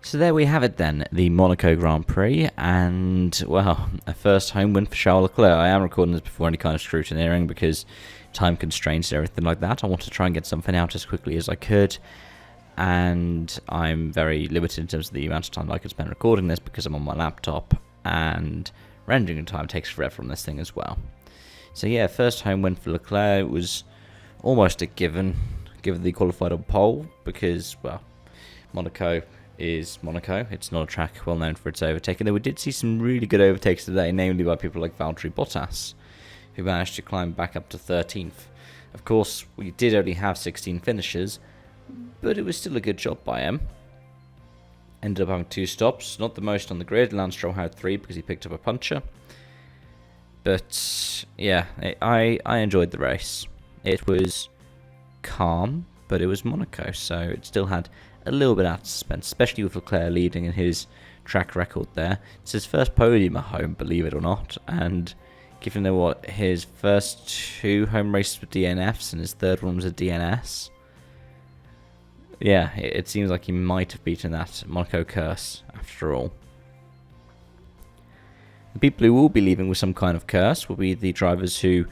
So there we have it then, the Monaco Grand Prix, and, well, a first home win for Charles Leclerc. I am recording this before any kind of scrutineering because time constraints and everything like that. I want to try and get something out as quickly as I could, and I'm very limited in terms of the amount of time I could spend recording this because I'm on my laptop, and rendering time takes forever on this thing as well. So yeah, first home win for Leclerc. It was almost a given the qualified on pole because, well, Monaco is Monaco. It's not a track well known for its overtaking, though we did see some really good overtakes today, namely by people like Valtteri Bottas, who managed to climb back up to 13th. Of course, we did only have 16 finishes, but it was still a good job by him. Ended up having 2 stops, not the most on the grid. Lance Stroll had 3 because he picked up a puncher. But yeah, I enjoyed the race. It was calm, but it was Monaco, so it still had a little bit out of suspense, especially with Leclerc leading in his track record there. It's his first podium at home, believe it or not, and given that what his first 2 home races were DNFs and his third one was a DNS, yeah, it seems like he might have beaten that Monaco curse after all. The people who will be leaving with some kind of curse will be the drivers who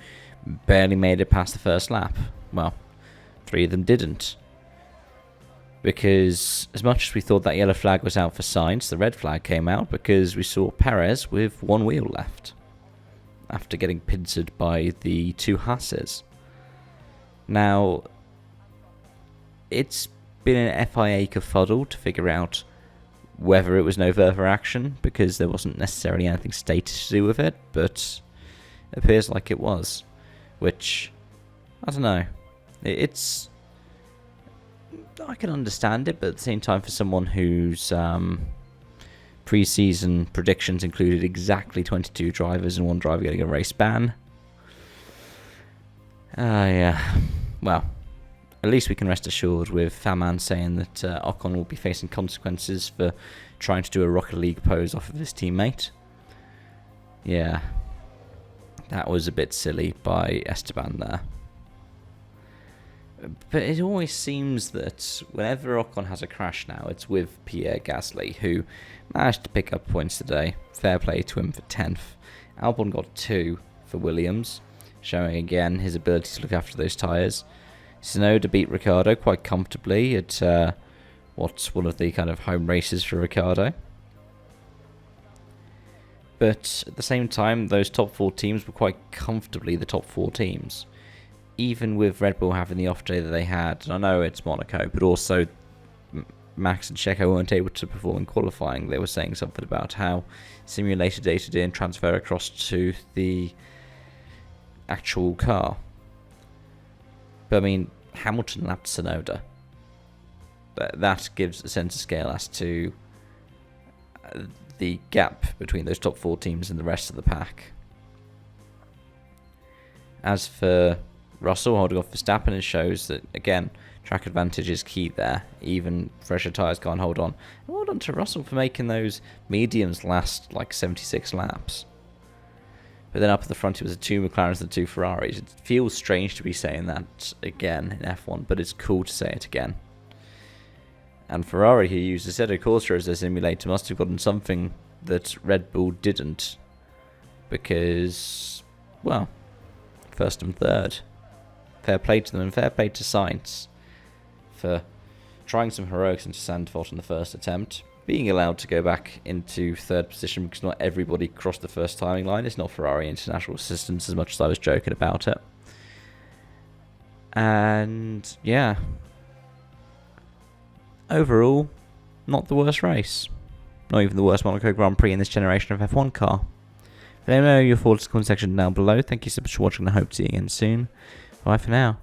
barely made it past the first lap. Well, 3 of them didn't. Because as much as we thought that yellow flag was out for Sainz, the red flag came out because we saw Perez with 1 wheel left after getting pincered by the 2 Hasses. Now, it's been an FIA kerfuddle to figure out whether it was no further action because there wasn't necessarily anything stated to do with it, but it appears like it was, which, I don't know, it's... I can understand it, but at the same time, for someone whose pre-season predictions included exactly 22 drivers and 1 driver getting a race ban, yeah, well, at least we can rest assured with Faman saying that Ocon will be facing consequences for trying to do a Rocket League pose off of his teammate. Yeah, that was a bit silly by Esteban there. But it always seems that whenever Ocon has a crash now, it's with Pierre Gasly, who managed to pick up points today. Fair play to him for 10th. Albon got 2 for Williams, showing again his ability to look after those tyres. Tsunoda beat Ricciardo quite comfortably at what's one of the kind of home races for Ricciardo. But at the same time, those top 4 teams were quite comfortably the top 4 teams. Even with Red Bull having the off day that they had, and I know it's Monaco, but also Max and Checo weren't able to perform in qualifying. They were saying something about how simulated data didn't transfer across to the actual car. But I mean, Hamilton lapped Tsunoda. That gives a sense of scale as to the gap between those top 4 teams and the rest of the pack. As for Russell holding off Verstappen, it shows that, again, track advantage is key there. Even fresher tyres can't hold on. And well done to Russell for making those mediums last like 76 laps. But then up at the front, it was the 2 McLarens and the 2 Ferraris. It feels strange to be saying that again in F1, but it's cool to say it again. And Ferrari, who used Assetto Corsa as their simulator, must have gotten something that Red Bull didn't. Because, well, 1st and 3rd. Fair play to them, and fair play to Sainz for trying some heroics into Sandford on the first attempt, being allowed to go back into 3rd position because not everybody crossed the first timing line. It's not Ferrari international assistance as much as I was joking about it. And yeah, overall, not the worst race. Not even the worst Monaco Grand Prix in this generation of F1 car. Let me know your thoughts in the comment section down below. Thank you so much for watching, and I hope to see you again soon. Bye for now.